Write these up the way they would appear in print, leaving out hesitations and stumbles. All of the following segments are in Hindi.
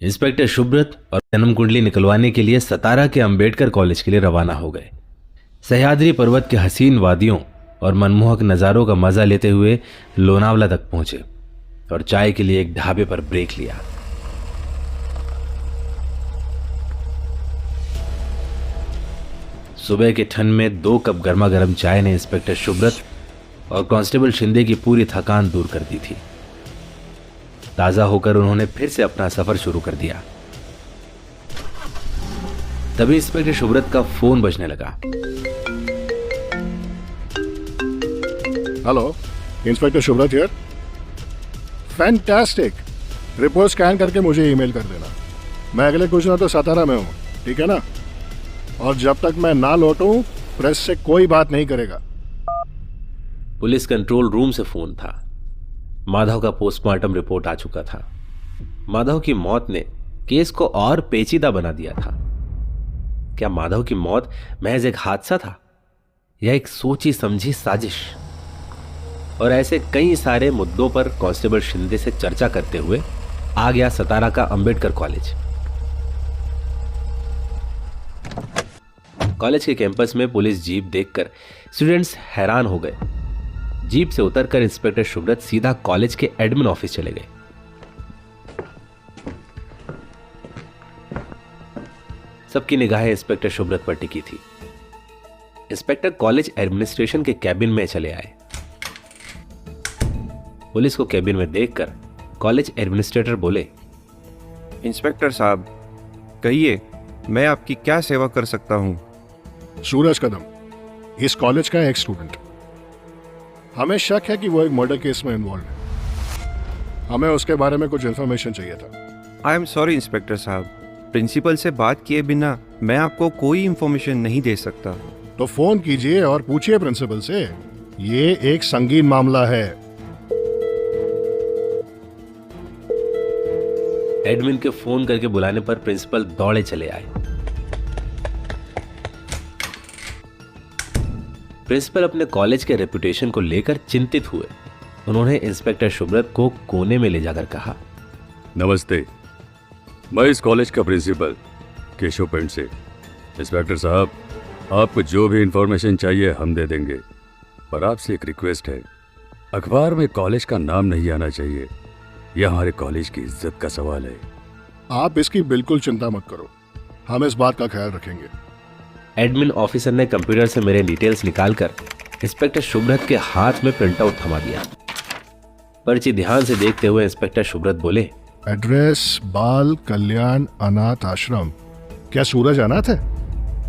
इंस्पेक्टर सुब्रत और जन्म कुंडली निकलवाने के लिए सतारा के अंबेडकर कॉलेज के लिए रवाना हो गए। सह्याद्री पर्वत के हसीन वादियों और मनमोहक नज़ारों का मजा लेते हुए लोनावला तक पहुंचे और चाय के लिए एक ढाबे पर ब्रेक लिया। सुबह के ठंड में 2 कप गर्मा गर्म चाय ने इंस्पेक्टर सुब्रत और कांस्टेबल शिंदे की पूरी थकान दूर कर दी थी। ताजा होकर उन्होंने फिर से अपना सफर शुरू कर दिया। तभी इंस्पेक्टर सुब्रत का फोन बजने लगा। Hello, inspector Subrata here. Fantastic. Report scan करके मुझे ईमेल कर देना। मैं अगले कुछ दिनों तो सतारा में हूँ, ठीक है ना? और जब तक मैं ना लौटूं प्रेस से कोई बात नहीं करेगा। पुलिस कंट्रोल रूम से फोन था। माधव का पोस्टमार्टम रिपोर्ट आ चुका था। माधव की मौत ने केस को और पेचीदा बना दिया था। क्या माधव की मौत महज एक हादसा था या एक सोची समझी साजिश? और ऐसे कई सारे मुद्दों पर कांस्टेबल शिंदे से चर्चा करते हुए आ गया सतारा का अंबेडकर कॉलेज। कॉलेज के कैंपस में पुलिस जीप देखकर स्टूडेंट्स हैरान हो गए। जीप से उतरकर इंस्पेक्टर सुब्रत सीधा कॉलेज के एडमिन ऑफिस चले गए। सबकी निगाहें इंस्पेक्टर सुब्रत पर टिकी थी। इंस्पेक्टर कॉलेज एडमिनिस्ट्रेशन के कैबिन में चले आए। पुलिस को कैबिन में देखकर कॉलेज एडमिनिस्ट्रेटर बोले, इंस्पेक्टर साहब, कहिए मैं आपकी क्या सेवा कर सकता हूं? सूरज कदम, इस कॉलेज का एक स्टूडेंट। हमें शक है कि वो एक मर्डर केस में इन्वॉल्व है। हमें उसके बारे में कुछ इन्फॉर्मेशन चाहिए था। आई एम सॉरी इंस्पेक्टर साहब, प्रिंसिपल से बात किए बिना मैं आपको कोई इंफॉर्मेशन नहीं दे सकता। तो फोन कीजिए और पूछिए प्रिंसिपल से। ये एक संगीन मामला है। एडमिन के फोन करके बुलाने पर प्रिंसिपल दौड़े चले आए। प्रिंसिपल अपने कॉलेज के रेपुटेशन को लेकर चिंतित हुए। उन्होंने इंस्पेक्टर सुब्रत को कोने में ले जाकर कहा, नमस्ते, मैं इस कॉलेज का प्रिंसिपल केशव पेंट से। इंस्पेक्टर साहब, आपको जो भी इंफॉर्मेशन चाहिए हम दे देंगे, पर आपसे एक रिक्वेस्ट है, अखबार में कॉलेज का नाम नहीं आना चाहिए। यह हमारे कॉलेज की इज्जत का सवाल है। आप इसकी बिल्कुल चिंता मत करो, हम इस बात का ख्याल रखेंगे। एडमिन ऑफिसर ने कंप्यूटर से मेरे डिटेल्स निकालकर इंस्पेक्टर सुब्रत के हाथ में प्रिंट आउट थमा दिया। पर्ची ध्यान से देखते हुए इंस्पेक्टर सुब्रत बोले, एड्रेस बाल कल्याण अनाथ आश्रम। क्या सूरज अनाथ है?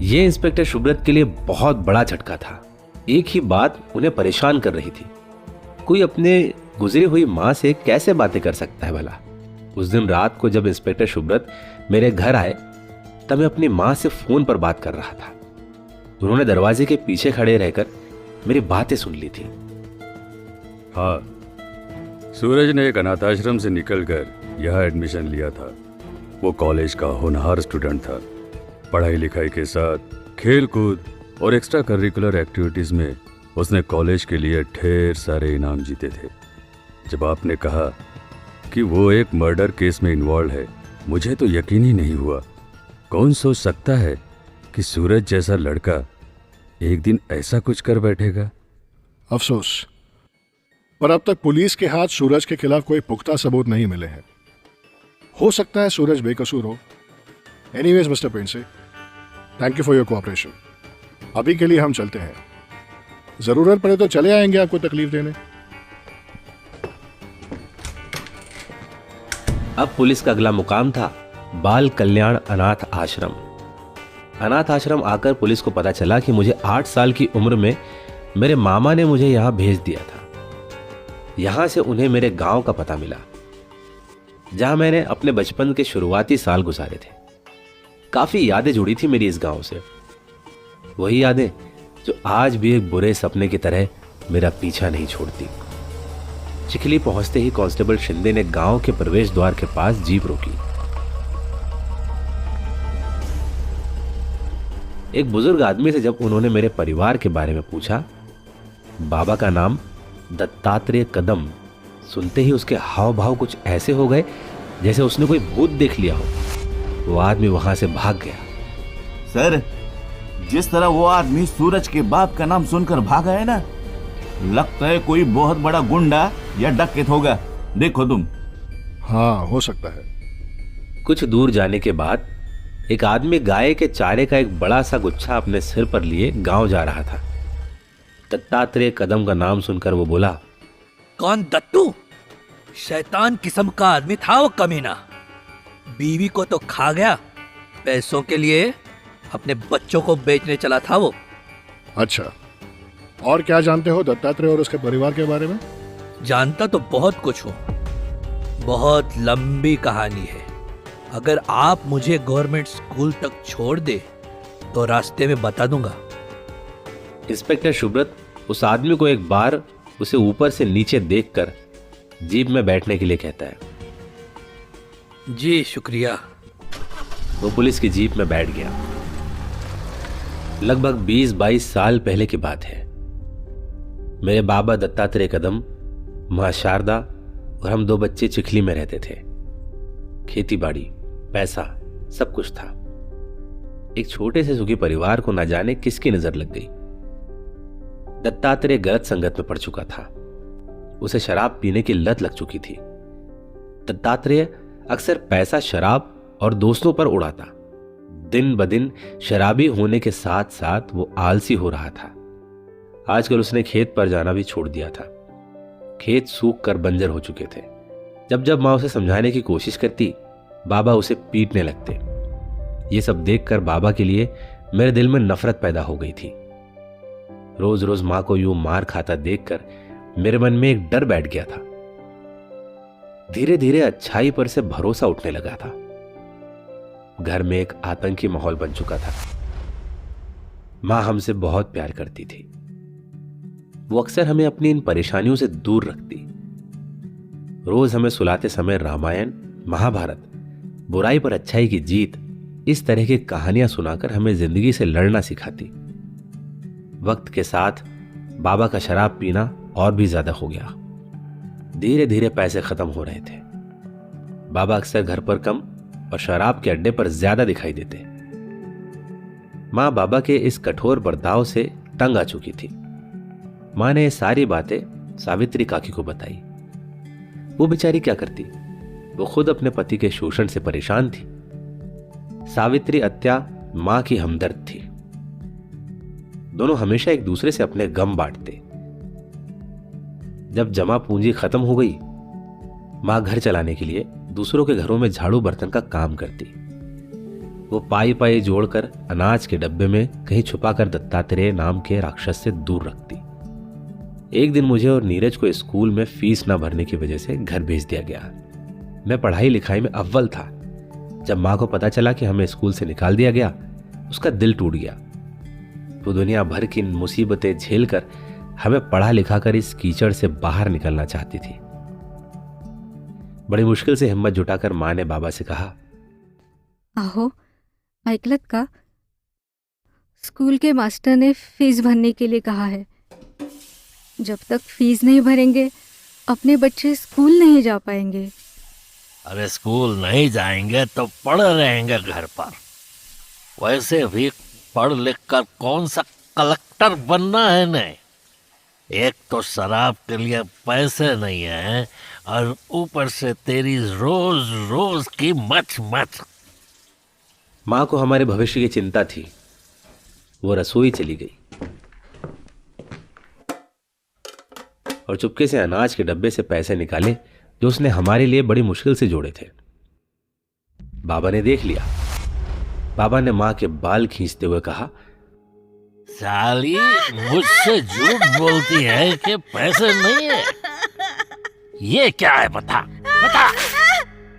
यह इंस्पेक्टर सुब्रत के लिए बहुत बड़ा झटका था। एक ही बात उन्हें परेशान कर रही थी। कोई अपने गुजरी हुई मां से कैसे बातें कर सकता है भला? उस दिन रात को जब इंस्पेक्टर सुब्रत मेरे घर आए तब मैं अपनी मां से फोन पर बात कर रहा था। उन्होंने दरवाजे के पीछे खड़े रहकर मेरी बातें सुन ली थी। हाँ, सूरज ने एक अनाथाश्रम से निकलकर यहाँ एडमिशन लिया था। वो कॉलेज का होनहार स्टूडेंट था। पढ़ाई लिखाई के साथ खेल कूद और एक्स्ट्रा करिकुलर एक्टिविटीज में उसने कॉलेज के लिए ढेर सारे इनाम जीते थे। जब आपने कहा कि वो एक मर्डर केस में इन्वॉल्व है, मुझे तो यकीन ही नहीं हुआ। कौन सोच सकता है कि सूरज जैसा लड़का एक दिन ऐसा कुछ कर बैठेगा। अफसोस, पर अब तक पुलिस के हाथ सूरज के खिलाफ कोई पुख्ता सबूत नहीं मिले हैं। हो सकता है सूरज बेकसूर हो। Anyways mister Pendse, thank you for your cooperation. अभी के लिए हम चलते हैं। जरूरत पड़े तो चले आएंगे आपको तकलीफ देने। अब पुलिस का अगला मुकाम था बाल कल्याण अनाथ आश्रम। अनाथ आश्रम आकर पुलिस को पता चला कि मुझे 8 साल की उम्र में मेरे मामा ने मुझे यहां भेज दिया था। यहां से उन्हें मेरे गांव का पता मिला, जहां मैंने अपने बचपन के शुरुआती साल गुजारे थे। काफी यादें जुड़ी थी मेरी इस गांव से। वही यादें जो आज भी एक बुरे सपने की तरह मेरा पीछा नहीं छोड़ती। चिखली पहुंचते ही कांस्टेबल शिंदे ने गांव के प्रवेश द्वार के पास जीप रोकी। एक बुजुर्ग आदमी से जब उन्होंने मेरे परिवार के बारे में पूछा, बाबा का नाम दत्तात्रेय कदम, सुनते ही उसके हाव भाव कुछ ऐसे हो गए जैसे उसने कोई भूत देख लिया हो। वो आदमी वहां से भाग गया। सर, जिस तरह वो आदमी सूरज के बाप का नाम सुनकर भागा है ना, लगता है कोई बहुत बड़ा गुंडा या डकैत होगा। देखो तुम। हाँ, हो सकता है। कुछ दूर जाने के बाद एक आदमी गाय के चारे का एक बड़ा सा गुच्छा अपने सिर पर लिए गांव जा रहा था। दत्तात्रेय कदम का नाम सुनकर वो बोला, कौन दत्तू? शैतान किस्म का आदमी था वो कमीना। बीवी को तो खा गया, पैसों के लिए अपने बच्चों को बेचने चला था वो। अच्छा, और क्या जानते हो दत्तात्रेय और उसके परिवार के बारे में? जानता तो बहुत कुछ हूँ, बहुत लंबी कहानी है। अगर आप मुझे गवर्नमेंट स्कूल तक छोड़ दे तो रास्ते में बता दूंगा। इंस्पेक्टर सुब्रत उस आदमी को एक बार उसे ऊपर से नीचे देखकर जीप में बैठने के लिए कहता है। जी शुक्रिया। वो पुलिस की जीप में बैठ गया। लगभग 20-22 साल पहले की बात है। मेरे बाबा दत्तात्रेय कदम, मां शारदा और हम 2 बच्चे चिखली में रहते थे। खेती बाड़ी, पैसा, सब कुछ था। एक छोटे से सुखी परिवार को न जाने किसकी नजर लग गई। दत्तात्रेय गलत संगत में पड़ चुका था। उसे शराब पीने की लत लग चुकी थी। दत्तात्रेय अक्सर पैसा शराब और दोस्तों पर उड़ाता। दिन ब दिन शराबी होने के साथ साथ वो आलसी हो रहा था। आजकल उसने खेत पर जाना भी छोड़ दिया था। खेत सूख कर बंजर हो चुके थे। जब जब मां उसे समझाने की कोशिश करती, बाबा उसे पीटने लगते। ये सब देखकर बाबा के लिए मेरे दिल में नफरत पैदा हो गई थी। रोज रोज मां को यूं मार खाता देखकर मेरे मन में एक डर बैठ गया था। धीरे धीरे अच्छाई पर से भरोसा उठने लगा था। घर में एक आतंकी माहौल बन चुका था। मां हमसे बहुत प्यार करती थी। वो अक्सर हमें अपनी इन परेशानियों से दूर रखती। रोज हमें सुलाते समय रामायण, महाभारत, बुराई पर अच्छाई की जीत, इस तरह की कहानियां सुनाकर हमें जिंदगी से लड़ना सिखाती। वक्त के साथ बाबा का शराब पीना और भी ज्यादा हो गया। धीरे धीरे पैसे खत्म हो रहे थे। बाबा अक्सर घर पर कम और शराब के अड्डे पर ज्यादा दिखाई देते। मां बाबा के इस कठोर बर्ताव से तंग आ चुकी थी। मां ने ये सारी बातें सावित्री काकी को बताई। वो बेचारी क्या करती, वो खुद अपने पति के शोषण से परेशान थी। सावित्री अत्या मां की हमदर्द थी। दोनों हमेशा एक दूसरे से अपने गम बांटते। जब जमा पूंजी खत्म हो गई, मां घर चलाने के लिए दूसरों के घरों में झाड़ू बर्तन का काम करती। वो पाई पाई जोड़कर अनाज के डब्बे में कहीं छुपाकर दत्तात्रेय नाम के राक्षस से दूर रखती। एक दिन मुझे और नीरज को स्कूल में फीस न भरने की वजह से घर भेज दिया गया। मैं पढ़ाई लिखाई में अव्वल था। जब मां को पता चला कि हमें स्कूल से निकाल दिया गया, उसका दिल टूट गया। वो दुनिया भर की मुसीबतें झेलकर हमें पढ़ा लिखा कर इस कीचड़ से बाहर निकलना चाहती थी। बड़ी मुश्किल से हिम्मत जुटाकर मां ने बाबा से कहा, अहो ऐकलत का, स्कूल के मास्टर ने फीस भरने के लिए कहा है। जब तक फीस नहीं भरेंगे अपने बच्चे स्कूल नहीं जा पाएंगे। अरे स्कूल नहीं जाएंगे तो पढ़ रहेंगे घर पर। वैसे भी पढ़ लिख कर कौन सा कलेक्टर बनना है ने। एक तो शराब के लिए पैसे नहीं है और ऊपर से तेरी रोज रोज की मच मच। मां को हमारे भविष्य की चिंता थी। वो रसोई चली गई और चुपके से अनाज के डब्बे से पैसे निकाले जो उसने हमारे लिए बड़ी मुश्किल से जोड़े थे। बाबा ने देख लिया। बाबा ने मां के बाल खींचते हुए कहा, साली मुझसे झूठ बोलती है कि पैसे नहीं है। ये क्या है बता बता।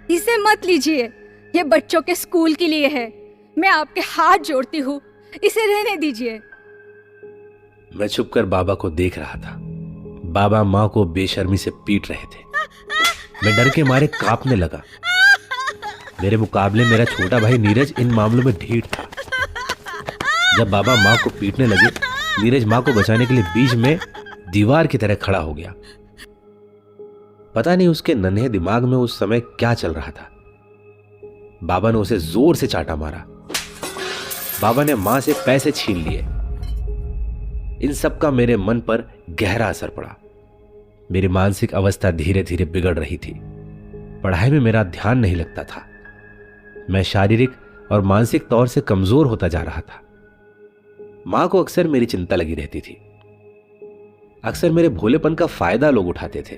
इसे मत लीजिए, ये बच्चों के स्कूल के लिए है। मैं आपके हाथ जोड़ती हूँ, इसे रहने दीजिए। मैं छुपकर बाबा को देख रहा था। बाबा मां को बेशर्मी से पीट रहे थे। मैं डर के मारे कांपने लगा। मेरे मुकाबले मेरा छोटा भाई नीरज इन मामलों में ढीठ था। जब बाबा मां को पीटने लगे, नीरज मां को बचाने के लिए बीच में दीवार की तरह खड़ा हो गया। पता नहीं उसके नन्हे दिमाग में उस समय क्या चल रहा था। बाबा ने उसे जोर से चाटा मारा। बाबा ने मां से पैसे छीन लिए। इन सब का मेरे मन पर गहरा असर पड़ा। मेरी मानसिक अवस्था धीरे धीरे बिगड़ रही थी। पढ़ाई में मेरा ध्यान नहीं लगता था। मैं शारीरिक और मानसिक तौर से कमजोर होता जा रहा था। मां को अक्सर मेरी चिंता लगी रहती थी। अक्सर मेरे भोलेपन का फायदा लोग उठाते थे।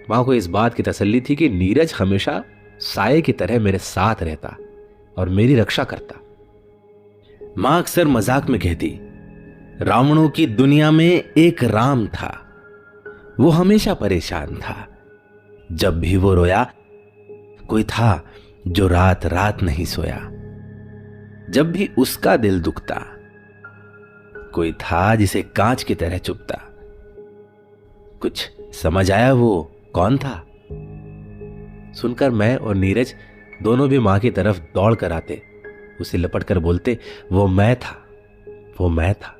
मां को इस बात की तसल्ली थी कि नीरज हमेशा साये की तरह मेरे साथ रहता और मेरी रक्षा करता। मां अक्सर मजाक में कहती, रावणों की दुनिया में एक राम था, वो हमेशा परेशान था। जब भी वो रोया, कोई था जो रात रात नहीं सोया। जब भी उसका दिल दुखता, कोई था जिसे कांच की तरह चुभता। कुछ समझ आया वो कौन था? सुनकर मैं और नीरज दोनों भी मां की तरफ दौड़ कर आते, उसे लपट कर बोलते, वो मैं था, वो मैं था,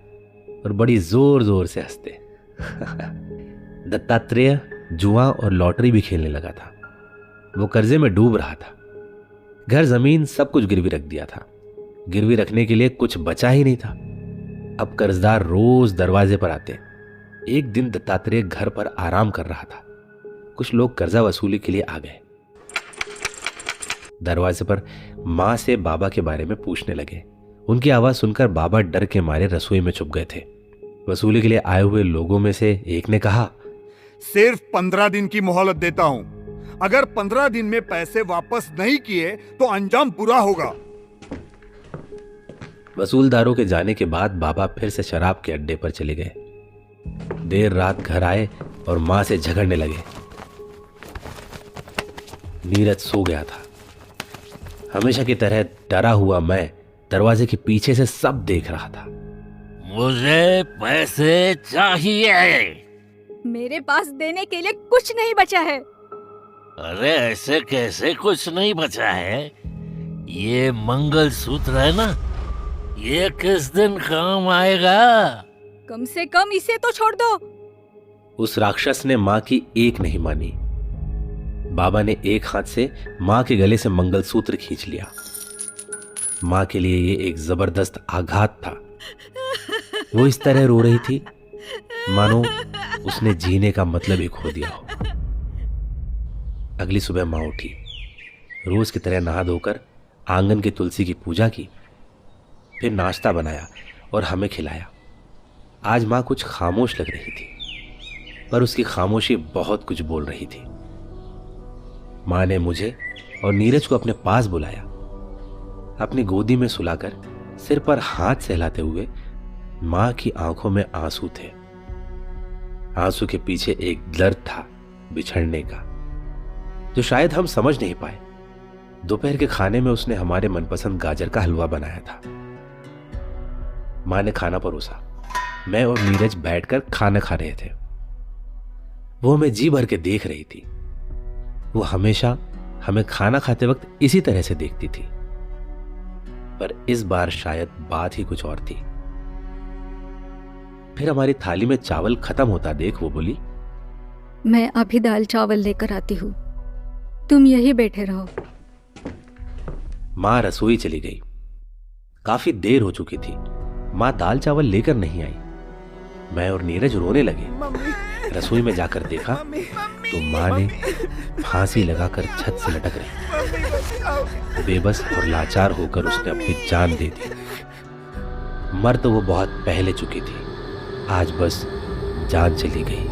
और बड़ी जोर जोर से हंसते। दत्तात्रेय जुआ और लॉटरी भी खेलने लगा था। वो कर्जे में डूब रहा था। घर जमीन सब कुछ गिरवी रख दिया था। गिरवी रखने के लिए कुछ बचा ही नहीं था। अब कर्जदार रोज दरवाजे पर आते। एक दिन दत्तात्रेय घर पर आराम कर रहा था। कुछ लोग कर्जा वसूली के लिए आ गए। दरवाजे पर मां से बाबा के बारे में पूछने लगे। उनकी आवाज सुनकर बाबा डर के मारे रसोई में छुप गए थे। वसूली के लिए आए हुए लोगों में से एक ने कहा, सिर्फ 15 दिन की मोहलत देता हूं। अगर 15 दिन में पैसे वापस नहीं किए तो अंजाम बुरा होगा। वसूलदारों के जाने के बाद बाबा फिर से शराब के अड्डे पर चले गए। देर रात घर आए और मां से झगड़ने लगे। नीरज सो गया था। हमेशा की तरह डरा हुआ मैं दरवाजे के पीछे से सब देख रहा था। मुझे पैसे चाहिए। मेरे पास देने के लिए कुछ नहीं बचा है। अरे ऐसे कैसे कुछ नहीं बचा है? ये मंगलसूत्र है ना, ये किस दिन काम आएगा? कम से कम इसे तो छोड़ दो। उस राक्षस ने मां की एक नहीं मानी। बाबा ने एक हाथ से मां के गले से मंगलसूत्र खींच लिया। मां के लिए ये एक जबरदस्त आघात था। वो इस तरह रो रही थी मानो उसने जीने का मतलब ही खो दिया हो। अगली सुबह मां उठी, रोज की तरह नहा धोकर आंगन की तुलसी की पूजा की, फिर नाश्ता बनाया और हमें खिलाया। आज मां कुछ खामोश लग रही थी, पर उसकी खामोशी बहुत कुछ बोल रही थी। मां ने मुझे और नीरज को अपने पास बुलाया। अपनी गोदी में सुलाकर सिर पर हाथ सहलाते हुए मां की आंखों में आंसू थे। आंसू के पीछे एक दर्द था बिछड़ने का, जो शायद हम समझ नहीं पाए। दोपहर के खाने में उसने हमारे मनपसंद गाजर का हलवा बनाया था। मां ने खाना परोसा। मैं और नीरज बैठकर खाना खा रहे थे। वो हमें जी भर के देख रही थी। वो हमेशा हमें खाना खाते वक्त इसी तरह से देखती थी, पर इस बार शायद बात ही कुछ और थी। फिर हमारी थाली में चावल खत्म होता देख वो बोली, मैं अभी दाल चावल लेकर आती हूँ, तुम यही बैठे रहो। मां रसोई चली गई। काफी देर हो चुकी थी। मां दाल चावल लेकर नहीं आई। मैं और नीरज रोने लगे। रसोई में जाकर देखा तो मां ने फांसी लगाकर छत से लटक रही। बेबस और लाचार होकर उसने अपनी जान दे दी। मर तो वो बहुत पहले चुकी थी, आज बस जान चली गई।